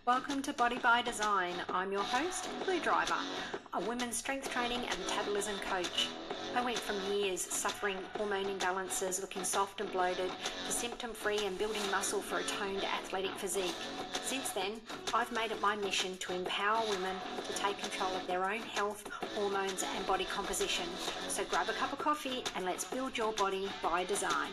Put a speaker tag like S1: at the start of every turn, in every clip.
S1: Welcome to Body by Design. I'm your host, Blue Driver, a women's strength training and metabolism coach. I went from years suffering hormone imbalances, looking soft and bloated, to symptom-free and building muscle for a toned athletic physique. Since then, I've made it my mission to empower women to take control of their own health, hormones and body composition. So grab a cup of coffee and let's build your body by design.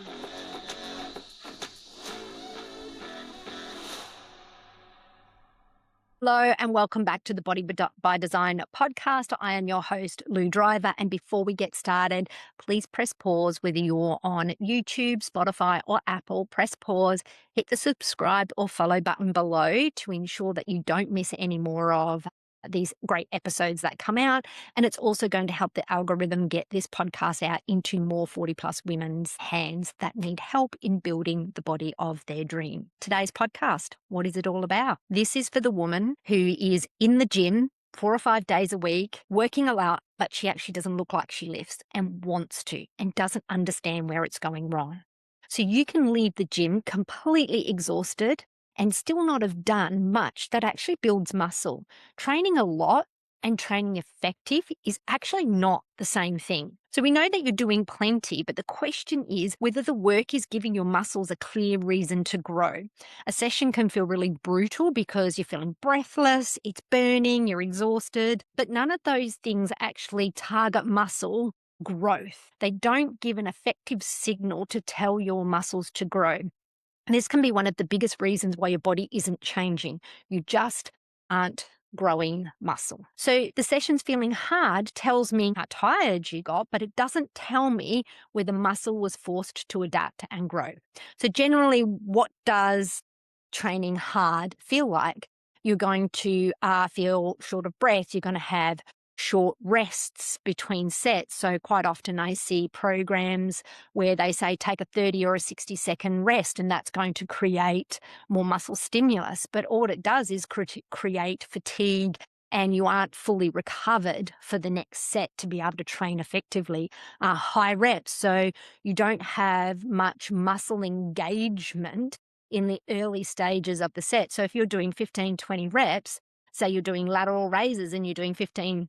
S2: Hello and welcome back to the Body by Design podcast. I am your host, Lou Driver. And before we get started, please press pause whether you're on YouTube, Spotify or Apple. Press pause, hit the subscribe or follow button below to ensure that you don't miss any more of these great episodes that come out. And it's also going to help the algorithm get this podcast out into more 40 plus women's hands that need help in building the body of their dream. Today's podcast, what is it all about? This is for the woman who is in the gym 4 or 5 days a week, working a lot, but she actually doesn't look like she lifts and wants to and doesn't understand where it's going wrong. So you can leave the gym completely exhausted and still not have done much that actually builds muscle. Training a lot and training effective is actually not the same thing. So we know that you're doing plenty, but the question is whether the work is giving your muscles a clear reason to grow. A session can feel really brutal because you're feeling breathless, it's burning, you're exhausted, but none of those things actually target muscle growth. They don't give an effective signal to tell your muscles to grow. This can be one of the biggest reasons why your body isn't changing. You just aren't growing muscle. So the session's feeling hard tells me how tired you got, but it doesn't tell me whether muscle was forced to adapt and grow. So generally, what does training hard feel like? You're going to feel short of breath. You're going to have short rests between sets. So quite often I see programs where they say take a 30 or a 60-second rest, and that's going to create more muscle stimulus. But all it does is create fatigue, and you aren't fully recovered for the next set to be able to train effectively. High reps, so you don't have much muscle engagement in the early stages of the set. So if you're doing 15, 20 reps, say you're doing lateral raises and you're doing 15,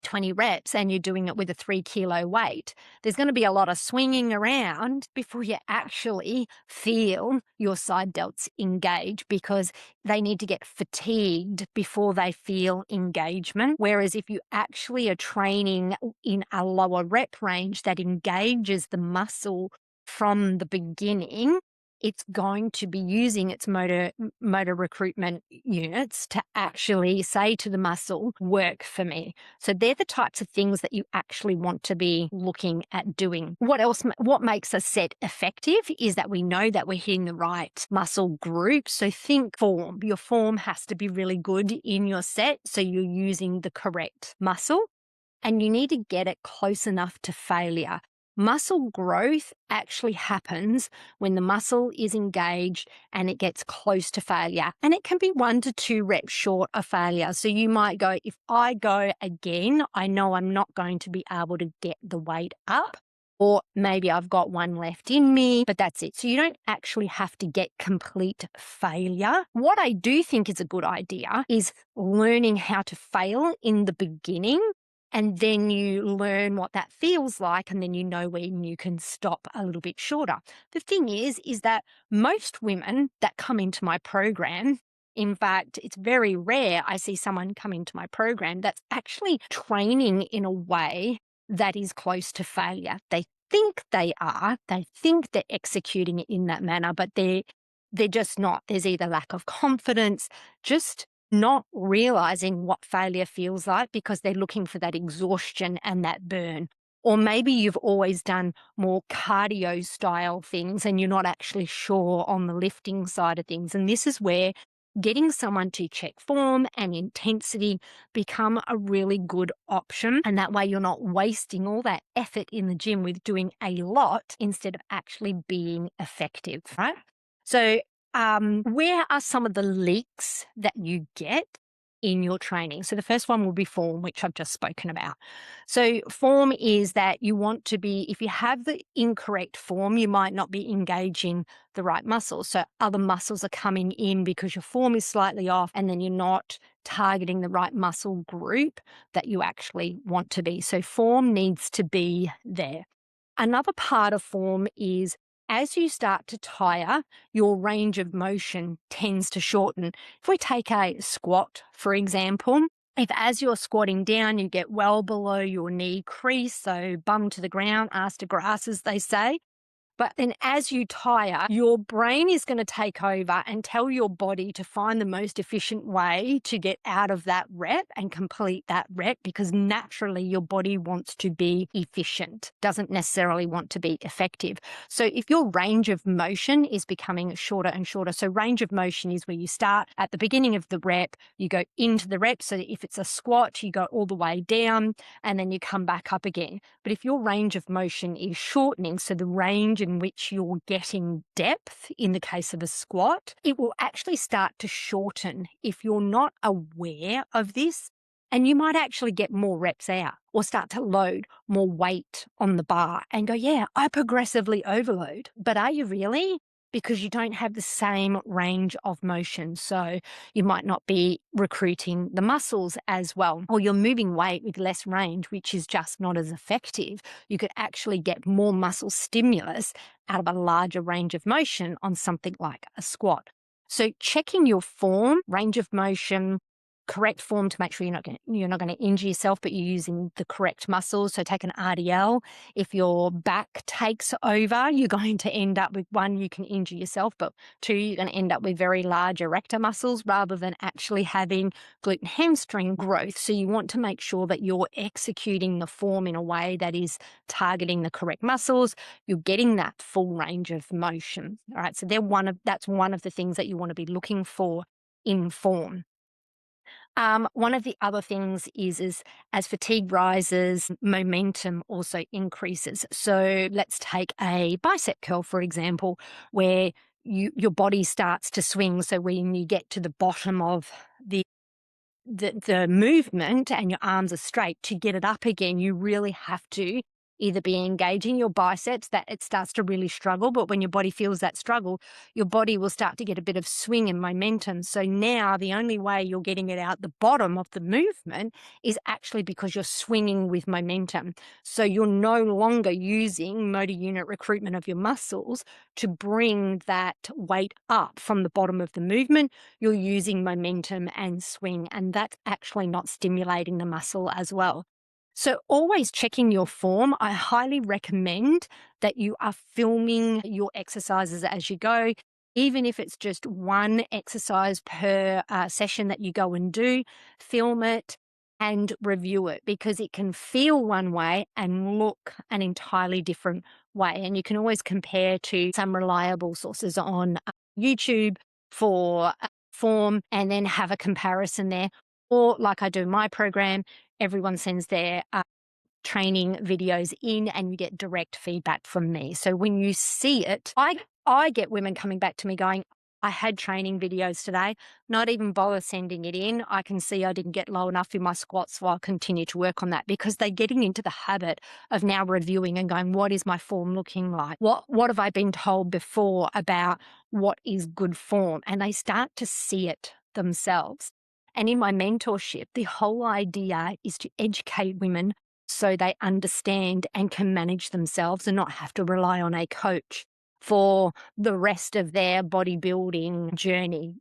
S2: 20 reps and you're doing it with a 3 kilo weight, there's going to be a lot of swinging around before you actually feel your side delts engage, because they need to get fatigued before they feel engagement. Whereas if you actually are training in a lower rep range that engages the muscle from the beginning, it's going to be using its motor recruitment units to actually say to the muscle, work for me. So they're the types of things that you actually want to be looking at doing. What makes a set effective is that we know that we're hitting the right muscle group. So think form. Your form has to be really good in your set, so you're using the correct muscle, and you need to get it close enough to failure. Muscle growth actually happens when the muscle is engaged and it gets close to failure. And it can be 1 to 2 reps short of failure. So you might go, if I go again, I know I'm not going to be able to get the weight up. Or maybe I've got one left in me, but that's it. So you don't actually have to get complete failure. What I do think is a good idea is learning how to fail in the beginning. And then you learn what that feels like, and then you know when you can stop a little bit shorter. The thing is that most women that come into my program, in fact, it's very rare I see someone come into my program that's actually training in a way that is close to failure. They think they are. They think they're executing it in that manner, but they're just not. There's either lack of confidence, just not realizing what failure feels like because they're looking for that exhaustion and that burn. Or maybe you've always done more cardio style things and you're not actually sure on the lifting side of things. And this is where getting someone to check form and intensity become a really good option. And that way you're not wasting all that effort in the gym with doing a lot instead of actually being effective, right? So where are some of the leaks that you get in your training. So the first one will be form, which I've just spoken about. So form is that you want to be, if you have the incorrect form, you might not be engaging the right muscles. So other muscles are coming in because your form is slightly off, and then you're not targeting the right muscle group that you actually want to be. So form needs to be there. Another part of form is as you start to tire, your range of motion tends to shorten. If we take a squat, for example, if as you're squatting down, you get well below your knee crease, so bum to the ground, ass to grass, as they say, but then as you tire, your brain is going to take over and tell your body to find the most efficient way to get out of that rep and complete that rep, because naturally your body wants to be efficient, doesn't necessarily want to be effective. So if your range of motion is becoming shorter and shorter, so range of motion is where you start at the beginning of the rep, you go into the rep. So if it's a squat, you go all the way down and then you come back up again. But if your range of motion is shortening, so the range in which you're getting depth in the case of a squat, it will actually start to shorten if you're not aware of this. And you might actually get more reps out or start to load more weight on the bar and go, yeah, I progressively overload. But are you really? Because you don't have the same range of motion. So you might not be recruiting the muscles as well, or you're moving weight with less range, which is just not as effective. You could actually get more muscle stimulus out of a larger range of motion on something like a squat. So checking your form, range of motion, correct form to make sure you're not going to injure yourself, but you're using the correct muscles. So take an RDL. If your back takes over, you're going to end up with, one, you can injure yourself, but two, you're going to end up with very large erector muscles rather than actually having glute and hamstring growth. So you want to make sure that you're executing the form in a way that is targeting the correct muscles. You're getting that full range of motion. All right. So that's one of the things that you want to be looking for in form. One of the other things is as fatigue rises, momentum also increases. So let's take a bicep curl, for example, where your body starts to swing. So when you get to the bottom of the movement and your arms are straight, to get it up again, you really have to either be engaging your biceps, that it starts to really struggle. But when your body feels that struggle, your body will start to get a bit of swing and momentum. So now the only way you're getting it out the bottom of the movement is actually because you're swinging with momentum. So you're no longer using motor unit recruitment of your muscles to bring that weight up from the bottom of the movement. You're using momentum and swing, and that's actually not stimulating the muscle as well. So always checking your form. I highly recommend that you are filming your exercises as you go, even if it's just one exercise per session that you go and do. Film it and review it, because it can feel one way and look an entirely different way. And you can always compare to some reliable sources on YouTube for form and then have a comparison there. Or like I do in my program, everyone sends their training videos in and you get direct feedback from me. So when you see it, I get women coming back to me going, I had training videos today, not even bother sending it in. I can see I didn't get low enough in my squats, so I'll continue to work on that, because they're getting into the habit of now reviewing and going, what is my form looking like? What have I been told before about what is good form? And they start to see it themselves. And in my mentorship, the whole idea is to educate women so they understand and can manage themselves and not have to rely on a coach for the rest of their bodybuilding journey.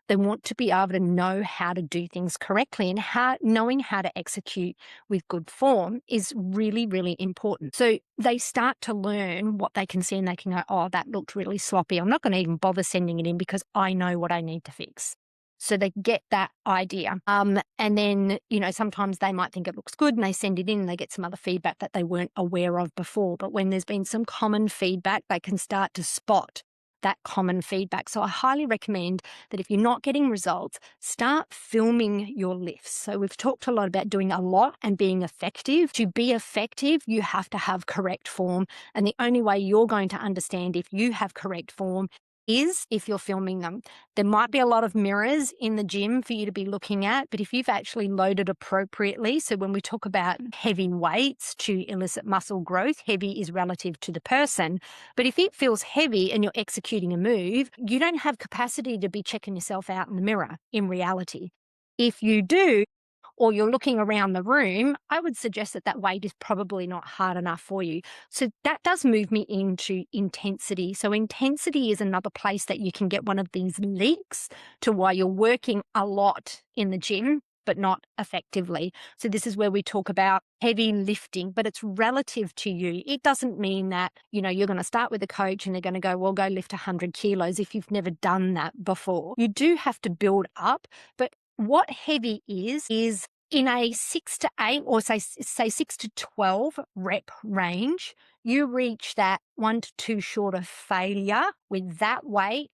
S2: They want to be able to know how to do things correctly, and knowing how to execute with good form is really, really important. So they start to learn what they can see and they can go, oh, that looked really sloppy. I'm not going to even bother sending it in because I know what I need to fix. So they get that idea. And then, sometimes they might think it looks good and they send it in and they get some other feedback that they weren't aware of before. But when there's been some common feedback, they can start to spot that common feedback. So I highly recommend that if you're not getting results, start filming your lifts. So we've talked a lot about doing a lot and being effective. To be effective, you have to have correct form. And the only way you're going to understand if you have correct form is if you're filming them. There might be a lot of mirrors in the gym for you to be looking at, but if you've actually loaded appropriately, so when we talk about heavy weights to elicit muscle growth, heavy is relative to the person. But if it feels heavy and you're executing a move, you don't have capacity to be checking yourself out in the mirror in reality. If you do, or you're looking around the room, I would suggest that that weight is probably not hard enough for you. So that does move me into intensity. So intensity is another place that you can get one of these links to why you're working a lot in the gym, but not effectively. So this is where we talk about heavy lifting, but it's relative to you. It doesn't mean that, you're going to start with a coach and they're going to go, well, go lift 100 kilos if you've never done that before. You do have to build up, but what heavy is in a 6 to 8 or say 6 to 12 rep range, you reach that 1 to 2 short of failure with that weight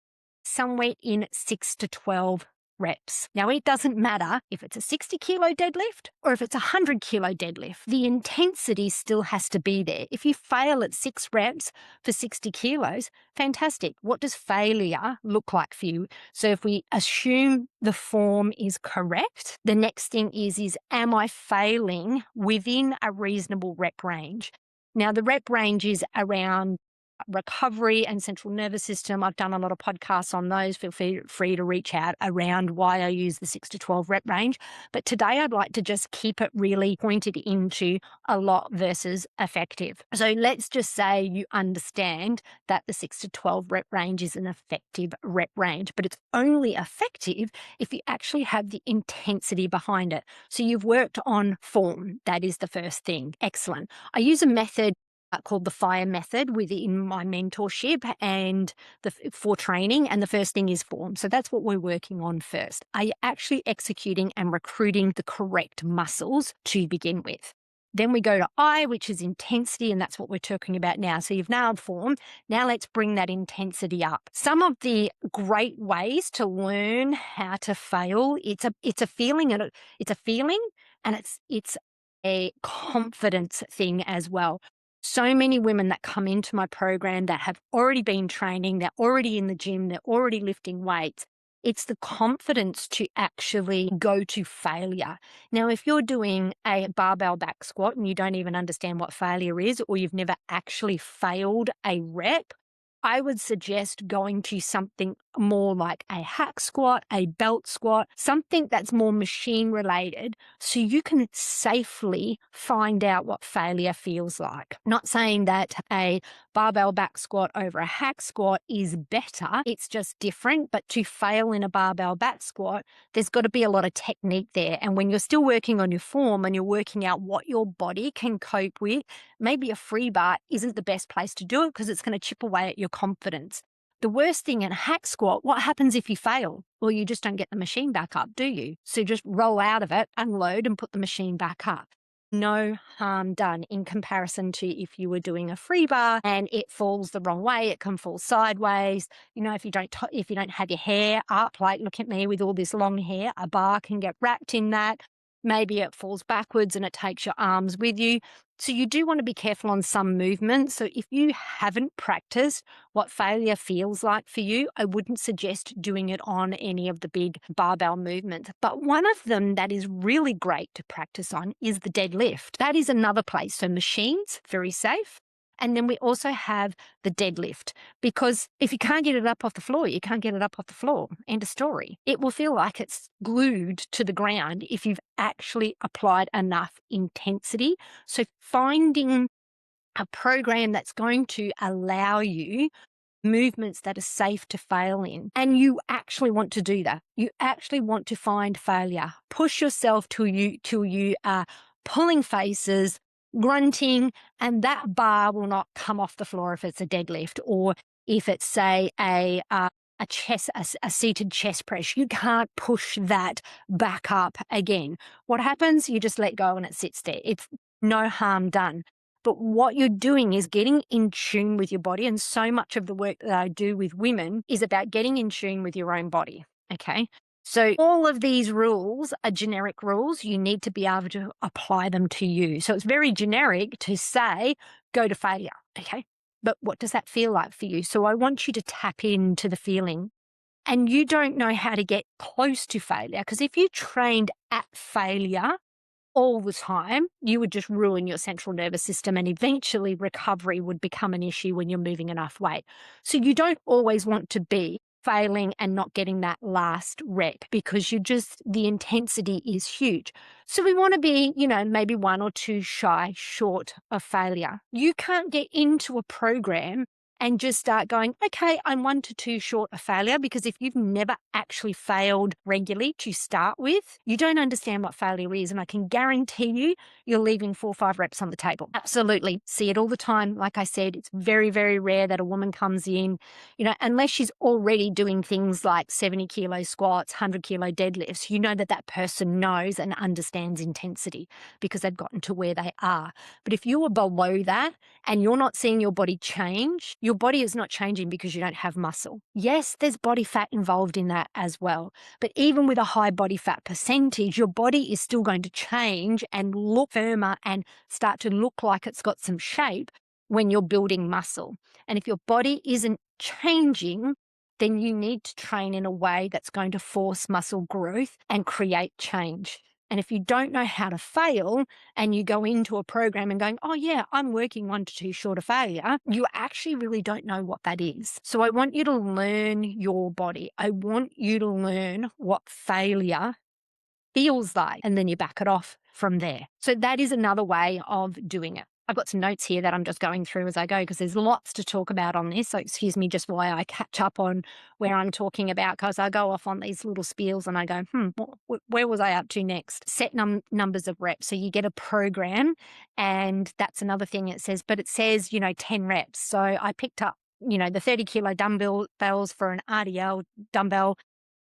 S2: somewhere in 6 to 12 reps. Now, it doesn't matter if it's a 60 kilo deadlift or if it's a 100 kilo deadlift. The intensity still has to be there. If you fail at 6 reps for 60 kilos, fantastic. What does failure look like for you? So if we assume the form is correct, the next thing is am I failing within a reasonable rep range? Now, the rep range is around recovery and central nervous system. I've done a lot of podcasts on those. Feel free to reach out around why I use the 6 to 12 rep range. But today I'd like to just keep it really pointed into a lot versus effective. So let's just say you understand that the 6 to 12 rep range is an effective rep range, but it's only effective if you actually have the intensity behind it. So you've worked on form. That is the first thing. Excellent. I use a method called the FIRE method within my mentorship and for training. And the first thing is form. So that's what we're working on first. Are you actually executing and recruiting the correct muscles to begin with? Then we go to I, which is intensity, and that's what we're talking about now. So you've nailed form. Now let's bring that intensity up. Some of the great ways to learn how to fail, it's a feeling, and it's a confidence thing as well. So many women that come into my program that have already been training, they're already in the gym, they're already lifting weights. It's the confidence to actually go to failure. Now, if you're doing a barbell back squat and you don't even understand what failure is, or you've never actually failed a rep, I would suggest going to something more like a hack squat, a belt squat, something that's more machine related so you can safely find out what failure feels like. Not saying that a barbell back squat over a hack squat is better, it's just different, but to fail in a barbell back squat, there's got to be a lot of technique there. And when you're still working on your form and you're working out what your body can cope with, maybe a free bar isn't the best place to do it because it's going to chip away at your confidence. The worst thing in a hack squat, what happens if you fail? Well, you just don't get the machine back up, do you? So just roll out of it, unload, and put the machine back up. No harm done in comparison to if you were doing a free bar and it falls the wrong way, it can fall sideways. If you don't have your hair up, like look at me with all this long hair, a bar can get wrapped in that. Maybe it falls backwards and it takes your arms with you. So you do want to be careful on some movements. So if you haven't practiced what failure feels like for you, I wouldn't suggest doing it on any of the big barbell movements. But one of them that is really great to practice on is the deadlift. That is another place. So machines, very safe. And then we also have the deadlift, because if you can't get it up off the floor, you can't get it up off the floor. End of story. It will feel like it's glued to the ground if you've actually applied enough intensity. So finding a program that's going to allow you movements that are safe to fail in. And you actually want to do that. You actually want to find failure. Push yourself till you are pulling faces, grunting, and that bar will not come off the floor if it's a deadlift, or if it's, say, a seated chest press. You can't push that back up again. What happens? You just let go and it sits there. It's no harm done. But what you're doing is getting in tune with your body. And so much of the work that I do with women is about getting in tune with your own body. Okay. So all of these rules are generic rules. You need to be able to apply them to you. So it's very generic to say, go to failure. Okay. But what does that feel like for you? So I want you to tap into the feeling. And you don't know how to get close to failure, because if you trained at failure all the time, you would just ruin your central nervous system, and eventually recovery would become an issue when you're moving enough weight. So you don't always want to be failing and not getting that last rep, because the intensity is huge. So we want to be, maybe one or two shy short of failure. You can't get into a program and just start going, okay, I'm 1 to 2 short of failure, because if you've never actually failed regularly to start with, you don't understand what failure is. And I can guarantee you, you're leaving 4 or 5 reps on the table. Absolutely. See it all the time. Like I said, it's very, very rare that a woman comes in, unless she's already doing things like 70 kilo squats, 100 kilo deadlifts, that that person knows and understands intensity because they've gotten to where they are. But if you are below that and you're not seeing your body change, your body is not changing because you don't have muscle. Yes, there's body fat involved in that as well. But even with a high body fat percentage, your body is still going to change and look firmer and start to look like it's got some shape when you're building muscle. And if your body isn't changing, then you need to train in a way that's going to force muscle growth and create change. And if you don't know how to fail and you go into a program and going, oh yeah, I'm working 1 to 2 short of failure, you actually really don't know what that is. So I want you to learn your body. I want you to learn what failure feels like, and then you back it off from there. So that is another way of doing it. I've got some notes here that I'm just going through as I go, because there's lots to talk about on this. So excuse me just while I catch up on where I'm talking about, because I go off on these little spiels and I go, where was I up to next? Set numbers of reps. So you get a program, and that's another thing it says, but it says, 10 reps. So I picked up, the 30 kilo dumbbells for an RDL dumbbell,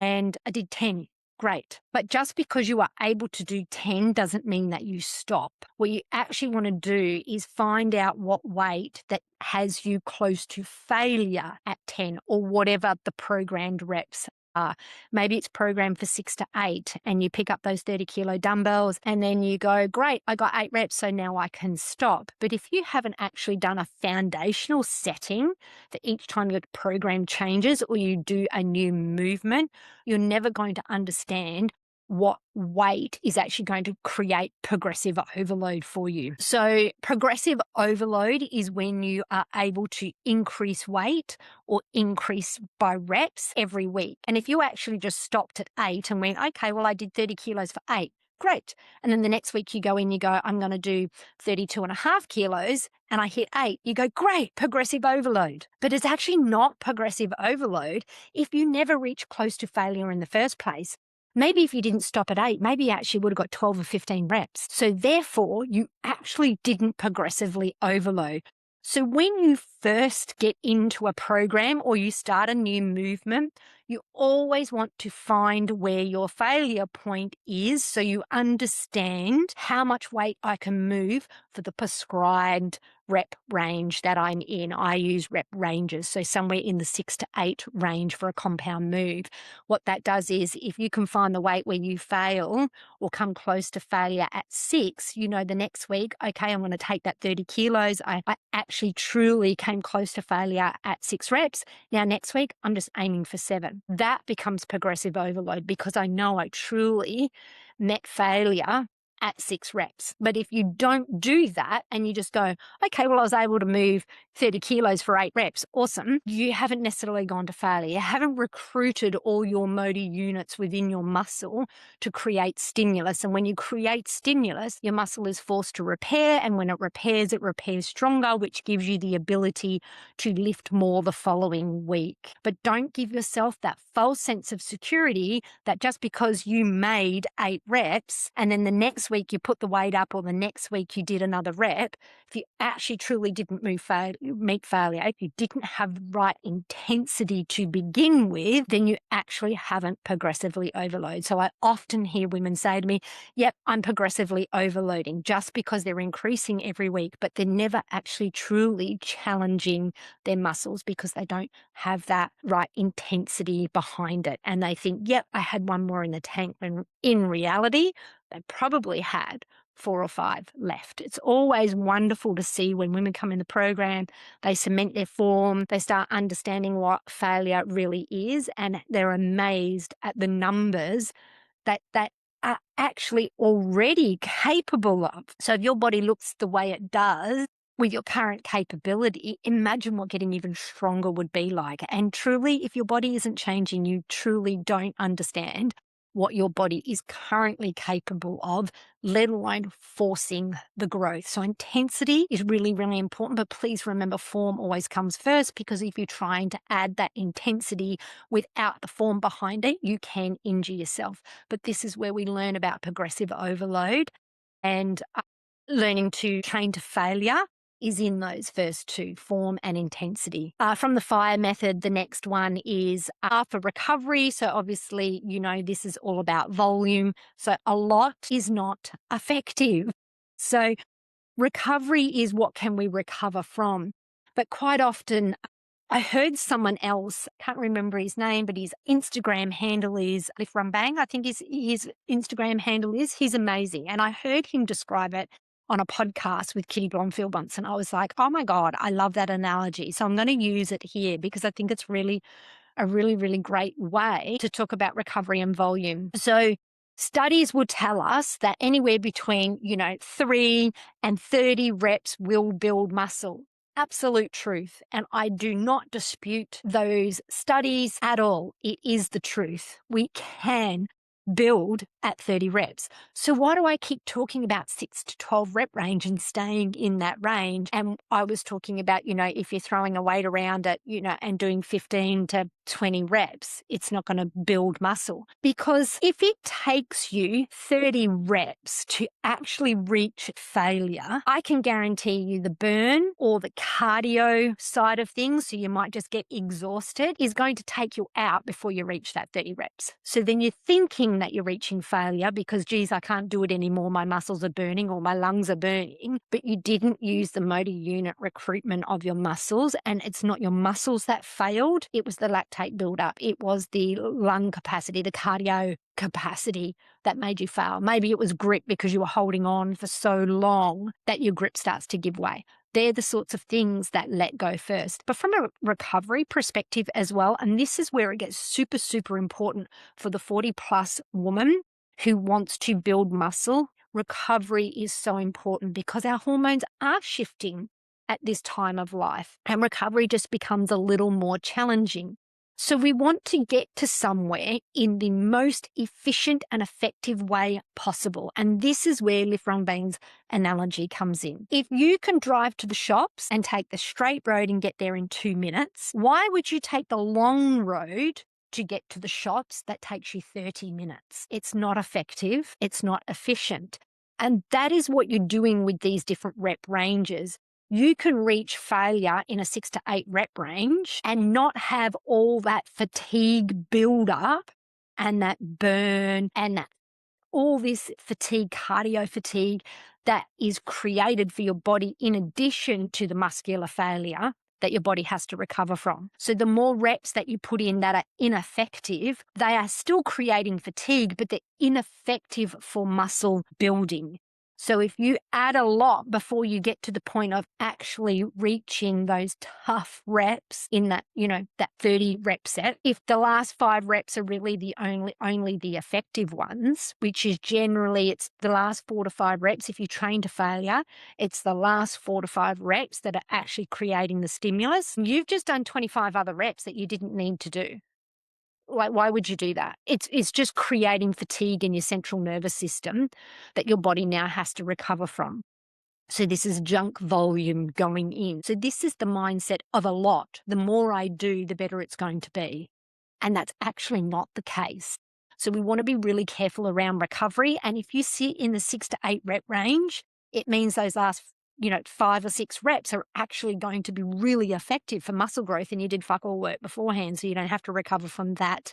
S2: and I did 10. Great. But just because you are able to do 10 doesn't mean that you stop. What you actually want to do is find out what weight that has you close to failure at 10, or whatever the programmed reps are. Maybe it's programmed for 6 to 8, and you pick up those 30 kilo dumbbells and then you go, great, I got 8 reps, so now I can stop. But if you haven't actually done a foundational setting that each time your program changes or you do a new movement, you're never going to understand what weight is actually going to create progressive overload for you. So progressive overload is when you are able to increase weight or increase by reps every week. And if you actually just stopped at 8 and went, okay, well, I did 30 kilos for 8, great. And then the next week you go in, you go, I'm going to do 32.5 kilos, and I hit 8. You go, great, progressive overload. But it's actually not progressive overload if you never reach close to failure in the first place. Maybe if you didn't stop at 8, maybe you actually would have got 12 or 15 reps. So therefore, you actually didn't progressively overload. So when you first get into a program or you start a new movement, you always want to find where your failure point is, so you understand how much weight I can move for the prescribed rep range that I'm in. I use rep ranges, so somewhere in the 6 to 8 range for a compound move. What that does is, if you can find the weight where you fail or come close to failure at 6, the next week, okay, I'm going to take that 30 kilos. I actually truly came close to failure at 6 reps. Now next week, I'm just aiming for 7. That becomes progressive overload, because I know I truly met failure at 6 reps. But if you don't do that and you just go, okay, well, I was able to move 30 kilos for 8 reps, awesome, you haven't necessarily gone to failure. You haven't recruited all your motor units within your muscle to create stimulus. And when you create stimulus, your muscle is forced to repair. And when it repairs stronger, which gives you the ability to lift more the following week. But don't give yourself that false sense of security that just because you made 8 reps and then the next week you put the weight up, or the next week you did another rep, if you actually truly didn't meet failure, if you didn't have the right intensity to begin with, then you actually haven't progressively overloaded. So I often hear women say to me, yep, I'm progressively overloading, just because they're increasing every week, but they're never actually truly challenging their muscles because they don't have that right intensity behind it. And they think, yep, I had one more in the tank, when in reality, they probably had 4 or 5 left. It's always wonderful to see when women come in the program, they cement their form, they start understanding what failure really is, and they're amazed at the numbers that are actually already capable of. So if your body looks the way it does with your current capability, imagine what getting even stronger would be like. And truly, if your body isn't changing, you truly don't understand what your body is currently capable of, let alone forcing the growth. So intensity is really, really important, but please remember form always comes first, because if you're trying to add that intensity without the form behind it, you can injure yourself. But this is where we learn about progressive overload, and learning to train to failure is in those first two, form and intensity. From the FIRE method, the next one is for recovery. So obviously, this is all about volume. So a lot is not effective. So recovery is what can we recover from. But quite often, I heard someone else, can't remember his name, but his Instagram handle is Lift Run Bang. I think his Instagram handle is. He's amazing. And I heard him describe it on a podcast with Kitty Blomfield once. And I was like, oh my God, I love that analogy. So I'm going to use it here because I think it's really a really, really great way to talk about recovery and volume. So studies will tell us that anywhere between, 3 and 30 reps will build muscle. Absolute truth. And I do not dispute those studies at all. It is the truth. We can build at 30 reps. So why do I keep talking about 6 to 12 rep range and staying in that range? And I was talking about, if you're throwing a weight around it, and doing 15 to 20 reps, it's not going to build muscle. Because if it takes you 30 reps to actually reach failure, I can guarantee you the burn or the cardio side of things, so you might just get exhausted, is going to take you out before you reach that 30 reps. So then you're thinking that you're reaching failure because, geez, I can't do it anymore. My muscles are burning or my lungs are burning, but you didn't use the motor unit recruitment of your muscles. And it's not your muscles that failed. It was the lactate buildup. It was the lung capacity, the cardio capacity that made you fail. Maybe it was grip because you were holding on for so long that your grip starts to give way. They're the sorts of things that let go first. But from a recovery perspective as well, and this is where it gets super, super important for the 40-plus woman who wants to build muscle, recovery is so important because our hormones are shifting at this time of life, and recovery just becomes a little more challenging. So we want to get to somewhere in the most efficient and effective way possible. And this is where Lift Run Bang's analogy comes in. If you can drive to the shops and take the straight road and get there in 2 minutes, why would you take the long road to get to the shops that takes you 30 minutes? It's not effective. It's not efficient. And that is what you're doing with these different rep ranges. You can reach failure in a 6 to 8 rep range and not have all that fatigue build up and that burn and that all this fatigue, cardio fatigue that is created for your body in addition to the muscular failure that your body has to recover from. So the more reps that you put in that are ineffective, they are still creating fatigue, but they're ineffective for muscle building. So if you add a lot before you get to the point of actually reaching those tough reps in that, that 30 rep set, if the last 5 reps are really the only the effective ones, which is generally it's the last 4 to 5 reps, if you train to failure, it's the last 4 to 5 reps that are actually creating the stimulus. You've just done 25 other reps that you didn't need to do. Like, why would you do that? It's just creating fatigue in your central nervous system that your body now has to recover from. So this is junk volume going in. So this is the mindset of a lot. The more I do, the better it's going to be. And that's actually not the case. So we want to be really careful around recovery. And if you sit in the 6 to 8 rep range, it means those last 5 or 6 reps are actually going to be really effective for muscle growth, and you did fuck all work beforehand, so you don't have to recover from that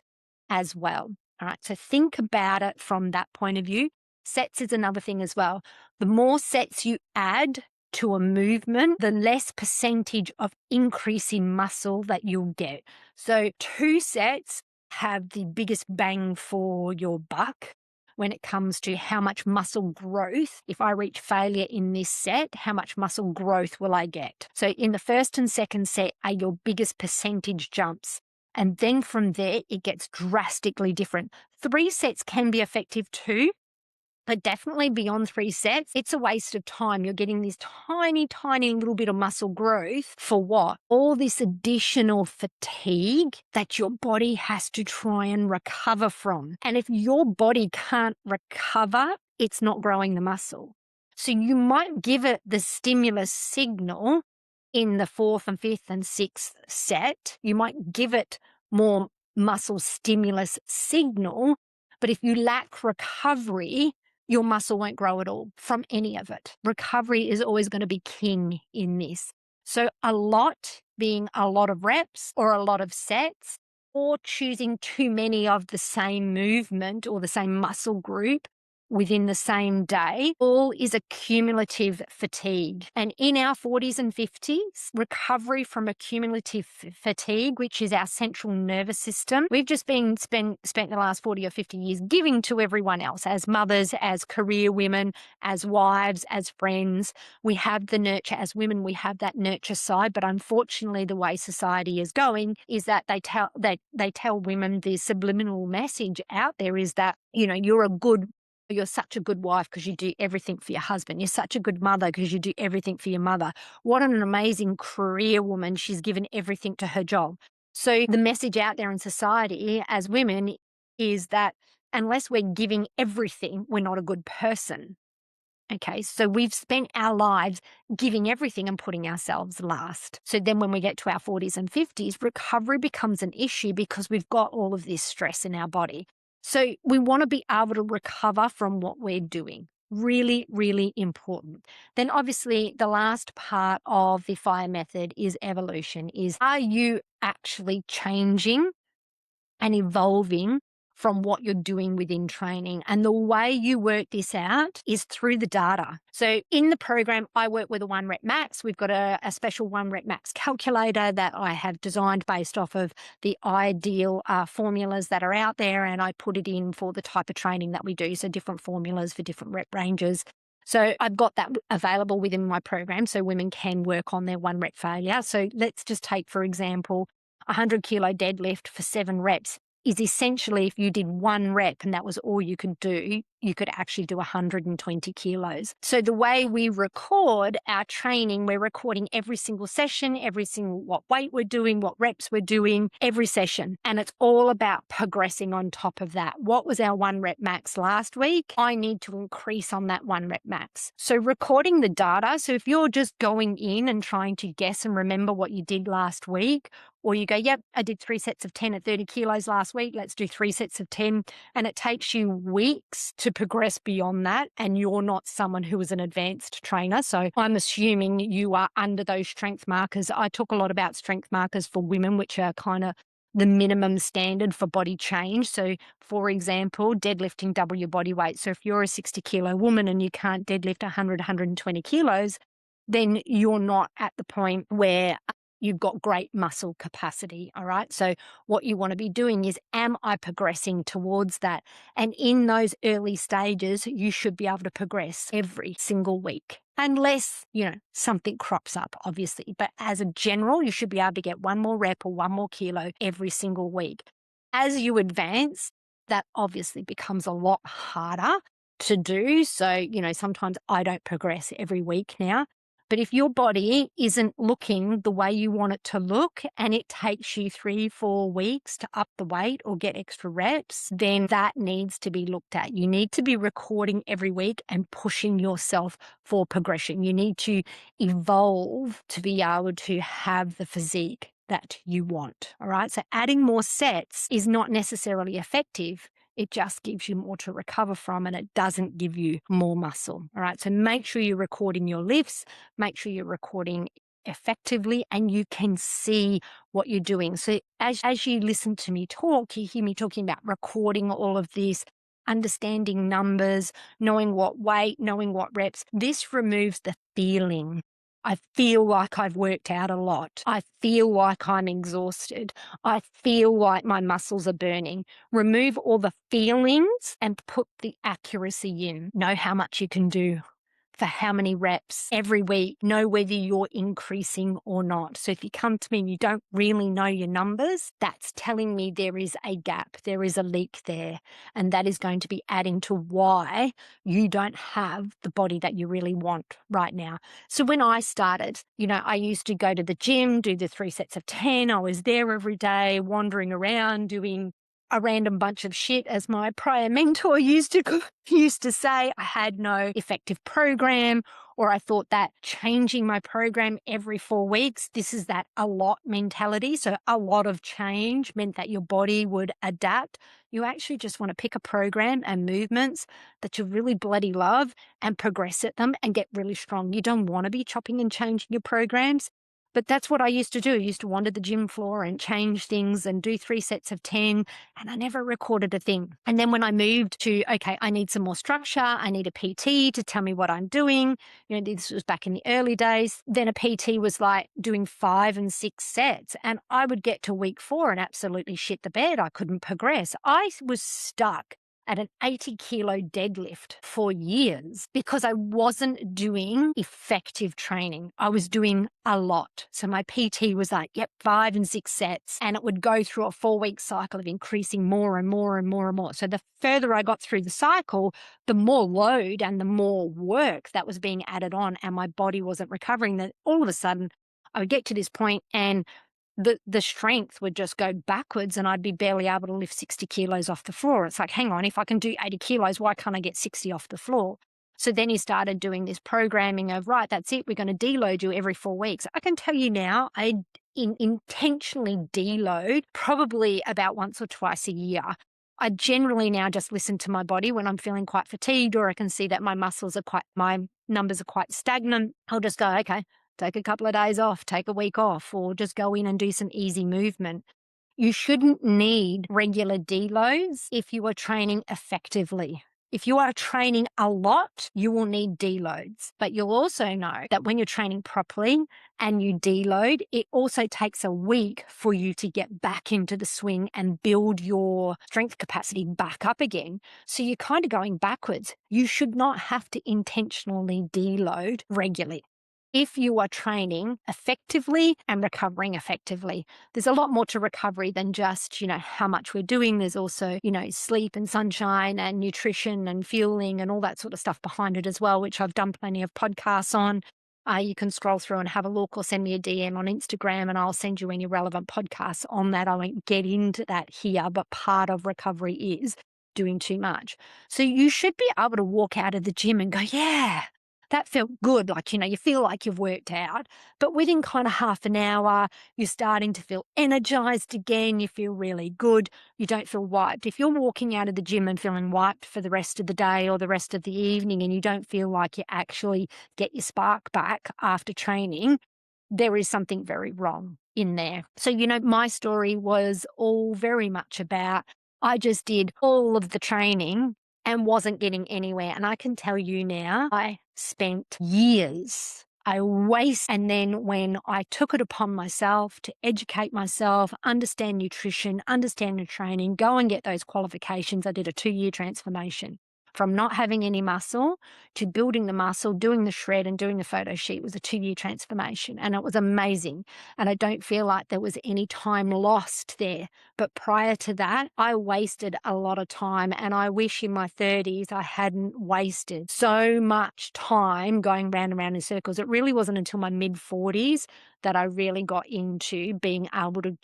S2: as well. All right, so think about it from that point of view. Sets is another thing as well. The more sets you add to a movement, the less percentage of increase in muscle that you'll get. So 2 sets have the biggest bang for your buck. when it comes to how much muscle growth, if I reach failure in this set, how much muscle growth will I get? So in the first and second set are your biggest percentage jumps. And then from there, it gets drastically different. 3 sets can be effective too, but definitely beyond 3 sets, it's a waste of time. You're getting this tiny, tiny little bit of muscle growth for what? All this additional fatigue that your body has to try and recover from. And if your body can't recover, it's not growing the muscle. So you might give it the stimulus signal in the 4th and 5th and 6th set. You might give it more muscle stimulus signal, but if you lack recovery, your muscle won't grow at all from any of it. Recovery is always going to be king in this. So a lot being a lot of reps or a lot of sets, or choosing too many of the same movement or the same muscle group within the same day, all is a cumulative fatigue. And in our 40s and 50s, recovery from a cumulative fatigue, which is our central nervous system, we've just been spent the last 40 or 50 years giving to everyone else as mothers, as career women, as wives, as friends. We have the nurture as women, we have that nurture side, but unfortunately the way society is going is that they tell women the subliminal message out there is that, you're such a good wife because you do everything for your husband. You're such a good mother because you do everything for your mother. What an amazing career woman. She's given everything to her job. So the message out there in society as women is that unless we're giving everything, we're not a good person. Okay, so we've spent our lives giving everything and putting ourselves last. So then when we get to our 40s and 50s, recovery becomes an issue because we've got all of this stress in our body. So we want to be able to recover from what we're doing. Really, really important. Then obviously the last part of the FIRE method is evolution, are you actually changing and evolving from what you're doing within training? And the way you work this out is through the data. So in the program, I work with a 1 rep max. We've got a special 1 rep max calculator that I have designed based off of the ideal formulas that are out there. And I put it in for the type of training that we do. So different formulas for different rep ranges. So I've got that available within my program so women can work on their 1 rep failure. So let's just take, for example, 100 kilo deadlift for 7 reps is essentially if you did 1 rep and that was all you could do, you could actually do 120 kilos. So the way we record our training, we're recording every single session, every single what weight we're doing, what reps we're doing, every session. And it's all about progressing on top of that. What was our 1 rep max last week? I need to increase on that 1 rep max. So recording the data. So if you're just going in and trying to guess and remember what you did last week, or you go, yep, I did 3 sets of 10 at 30 kilos last week. Let's do 3 sets of 10. And it takes you weeks to progress beyond that. And you're not someone who is an advanced trainer. So I'm assuming you are under those strength markers. I talk a lot about strength markers for women, which are kind of the minimum standard for body change. So for example, deadlifting double your body weight. So if you're a 60 kilo woman and you can't deadlift 100, 120 kilos, then you're not at the point where you've got great muscle capacity, all right? So what you want to be doing is, am I progressing towards that? And in those early stages, you should be able to progress every single week, unless, something crops up, obviously. But as a general, you should be able to get 1 more rep or 1 more kilo every single week. As you advance, that obviously becomes a lot harder to do. So, sometimes I don't progress every week now. But if your body isn't looking the way you want it to look and it takes you 3-4 weeks to up the weight or get extra reps, then that needs to be looked at. You need to be recording every week and pushing yourself for progression. You need to evolve to be able to have the physique that you want. All right. So adding more sets is not necessarily effective. It just gives you more to recover from and it doesn't give you more muscle. All right. So make sure you're recording your lifts, make sure you're recording effectively and you can see what you're doing. So as you listen to me talk, you hear me talking about recording all of this, understanding numbers, knowing what weight, knowing what reps. This removes the feeling I feel like I've worked out a lot. I feel like I'm exhausted. I feel like my muscles are burning. Remove all the feelings and put the accuracy in. Know how much you can do for how many reps every week, know whether you're increasing or not. So if you come to me and you don't really know your numbers, that's telling me there is a gap, there is a leak there, and that is going to be adding to why you don't have the body that you really want right now. So when I started, I used to go to the gym, do the 3 sets of 10. I was there every day, wandering around, doing a random bunch of shit, as my prior mentor used to say. I had no effective program, or I thought that changing my program every 4 weeks, this is that a lot mentality. So a lot of change meant that your body would adapt. You actually just want to pick a program and movements that you really bloody love and progress at them and get really strong. You don't want to be chopping and changing your programs. But that's what I used to do. I used to wander the gym floor and change things and do 3 sets of 10, and I never recorded a thing. And then when I moved to, okay, I need some more structure, I need a PT to tell me what I'm doing. This was back in the early days. Then a PT was like doing 5 and 6 sets, and I would get to week 4 and absolutely shit the bed. I couldn't progress. I was stuck at an 80-kilo deadlift for years because I wasn't doing effective training. I was doing a lot. So my PT was like, yep, 5 and 6 sets. And it would go through a 4-week cycle of increasing more and more and more and more. So the further I got through the cycle, the more load and the more work that was being added on, and my body wasn't recovering. Then all of a sudden, I would get to this point and the strength would just go backwards, and I'd be barely able to lift 60 kilos off the floor. It's like, hang on, if I can do 80 kilos, why can't I get 60 off the floor? So then he started doing this programming of, right, that's it, we're going to deload you every 4 weeks. I can tell you now, I intentionally deload probably about once or twice a year. I generally now just listen to my body when I'm feeling quite fatigued, or I can see that my numbers are quite stagnant. I'll just go, okay, take a couple of days off, take a week off, or just go in and do some easy movement. You shouldn't need regular deloads if you are training effectively. If you are training a lot, you will need deloads. But you'll also know that when you're training properly and you deload, it also takes a week for you to get back into the swing and build your strength capacity back up again. So you're kind of going backwards. You should not have to intentionally deload regularly if you are training effectively and recovering effectively. There's a lot more to recovery than just, how much we're doing. There's also, sleep and sunshine and nutrition and fueling and all that sort of stuff behind it as well, which I've done plenty of podcasts on. You can scroll through and have a look, or send me a DM on Instagram and I'll send you any relevant podcasts on that. I won't get into that here, but part of recovery is doing too much. So you should be able to walk out of the gym and go, yeah, that felt good. Like, you feel like you've worked out, but within kind of half an hour, you're starting to feel energized again. You feel really good. You don't feel wiped. If you're walking out of the gym and feeling wiped for the rest of the day or the rest of the evening, and you don't feel like you actually get your spark back after training, there is something very wrong in there. So, my story was all very much about, I just did all of the training and wasn't getting anywhere. And I can tell you now, I spent years. And then when I took it upon myself to educate myself, understand nutrition, understand the training, go and get those qualifications, I did a 2-year transformation. From not having any muscle to building the muscle, doing the shred and doing the photo sheet was a 2-year transformation. And it was amazing. And I don't feel like there was any time lost there. But prior to that, I wasted a lot of time. And I wish in my 30s I hadn't wasted so much time going round and round in circles. It really wasn't until my mid-40s that I really got into being able to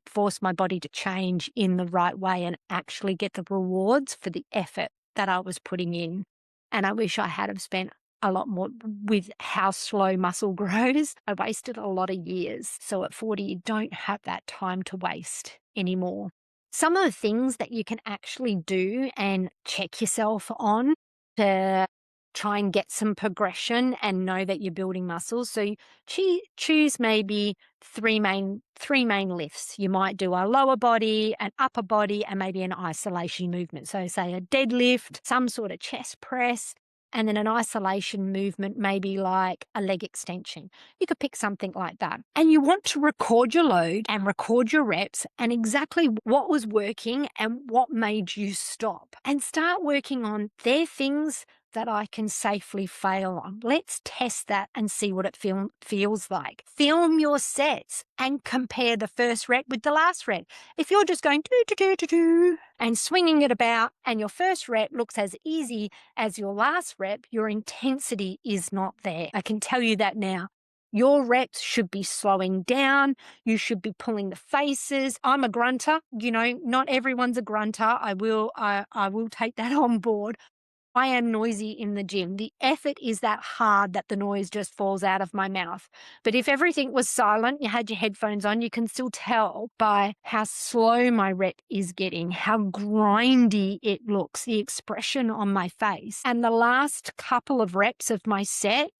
S2: force my body to change in the right way and actually get the rewards for the effort that I was putting in. And I wish I had have spent a lot more with how slow muscle grows. I wasted a lot of years. So at 40, you don't have that time to waste anymore. Some of the things that you can actually do and check yourself on to try and get some progression and know that you're building muscles. So choose maybe three main lifts. You might do a lower body, an upper body, and maybe an isolation movement. So say a deadlift, some sort of chest press, And then an isolation movement, maybe like a leg extension. You could pick something like that. And you want to record your load and record your reps and exactly what was working and what made you stop. And start working on their things that I can safely fail on. Let's test that and see what it feels like. Film your sets and compare the first rep with the last rep. If you're just going do, do, do, do, do, and swinging it about and your first rep looks as easy as your last rep, your intensity is not there. I can tell you that now. Your reps should be slowing down. You should be pulling the faces. I'm a grunter. Not everyone's a grunter. I will take that on board. I am noisy in the gym. The effort is that hard that the noise just falls out of my mouth. But if everything was silent, you had your headphones on, you can still tell by how slow my rep is getting, how grindy it looks, the expression on my face. And the last couple of reps of my set,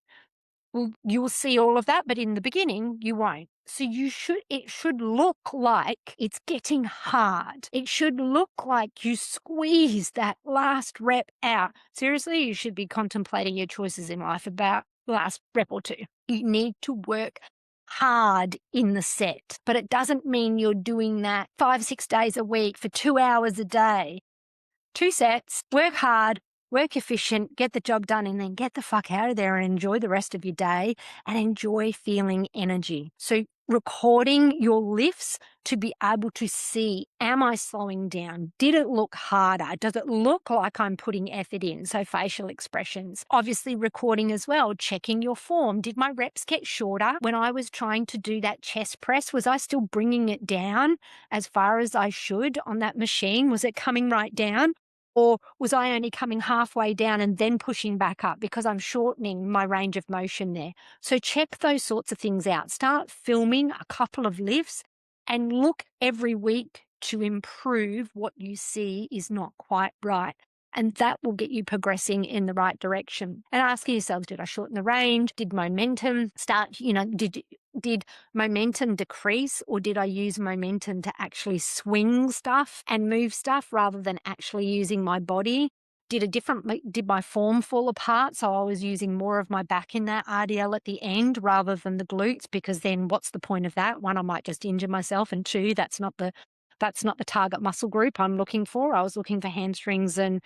S2: well, you'll see all of that, but in the beginning, you won't. So it should look like it's getting hard. It should look like you squeeze that last rep out. Seriously, you should be contemplating your choices in life about the last rep or two. You need to work hard in the set, but it doesn't mean you're doing that 5-6 days a week for 2 hours a day. 2 sets, work hard, work efficient, get the job done, and then get the fuck out of there and enjoy the rest of your day and enjoy feeling energy. So recording your lifts to be able to see, am I slowing down? Did it look harder? Does it look like I'm putting effort in? So facial expressions. Obviously recording as well, checking your form. Did my reps get shorter when I was trying to do that chest press? Was I still bringing it down as far as I should on that machine? Was it coming right down? Or was I only coming halfway down and then pushing back up because I'm shortening my range of motion there? So check those sorts of things out. Start filming a couple of lifts and look every week to improve what you see is not quite right. And that will get you progressing in the right direction. And asking yourselves, did I shorten the range? Did momentum start, did momentum decrease, or did I use momentum to actually swing stuff and move stuff rather than actually using my body? Did my form fall apart? So I was using more of my back in that RDL at the end rather than the glutes, because then what's the point of that? One, I might just injure myself, and two, that's not the target muscle group I'm looking for. I was looking for hamstrings and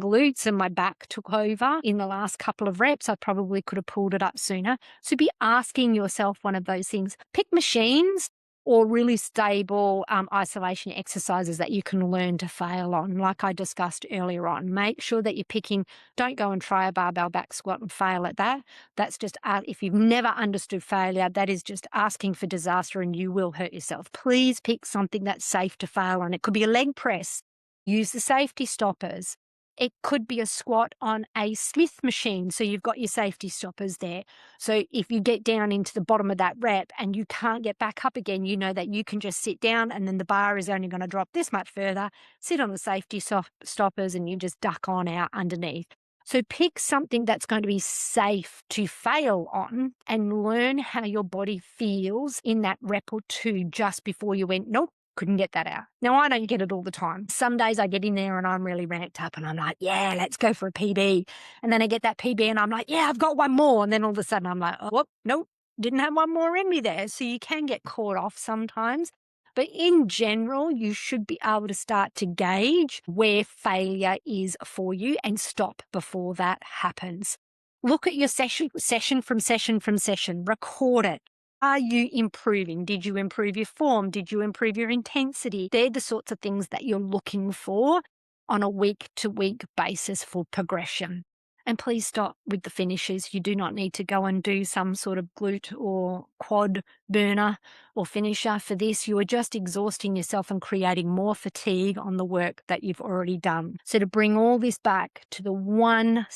S2: glutes, and my back took over in the last couple of reps. I probably could have pulled it up sooner. So be asking yourself one of those things. Pick machines or really stable isolation exercises that you can learn to fail on, like I discussed earlier on. Make sure that you're picking, don't go and try a barbell back squat and fail at that. That's just, if you've never understood failure, that is just asking for disaster and you will hurt yourself. Please pick something that's safe to fail on. It could be a leg press. Use the safety stoppers. It could be a squat on a Smith machine. So you've got your safety stoppers there. So if you get down into the bottom of that rep and you can't get back up again, you know that you can just sit down and then the bar is only going to drop this much further. Sit on the safety stoppers and you just duck on out underneath. So pick something that's going to be safe to fail on and learn how your body feels in that rep or two just before you went, nope. Couldn't get that out. Now, I don't get it all the time. Some days I get in there and I'm really ramped up and I'm like, yeah, let's go for a PB. And then I get that PB and I'm like, yeah, I've got one more. And then all of a sudden I'm like, oh, whoop, nope, didn't have one more in me there. So you can get caught off sometimes. But in general, you should be able to start to gauge where failure is for you and stop before that happens. Look at your session from session. Record it. Are you improving? Did you improve your form? Did you improve your intensity? They're the sorts of things that you're looking for on a week-to-week basis for progression. And please stop with the finishes. You do not need to go and do some sort of glute or quad burner or finisher for this. You are just exhausting yourself and creating more fatigue on the work that you've already done. So to bring all this back to the one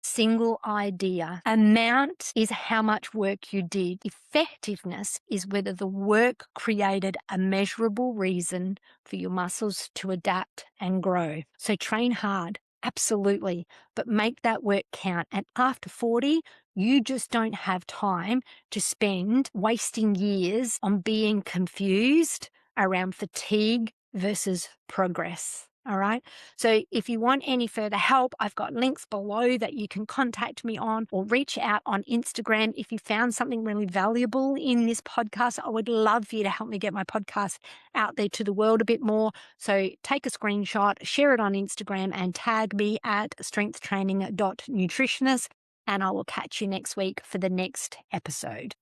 S2: single idea. Amount is how much work you did. Effectiveness is whether the work created a measurable reason for your muscles to adapt and grow. So train hard, absolutely, but make that work count. And after 40, you just don't have time to spend wasting years on being confused around fatigue versus progress. All right. So if you want any further help, I've got links below that you can contact me on or reach out on Instagram. If you found something really valuable in this podcast, I would love for you to help me get my podcast out there to the world a bit more. So take a screenshot, share it on Instagram, and tag me at strengthtraining.nutritionist. And I will catch you next week for the next episode.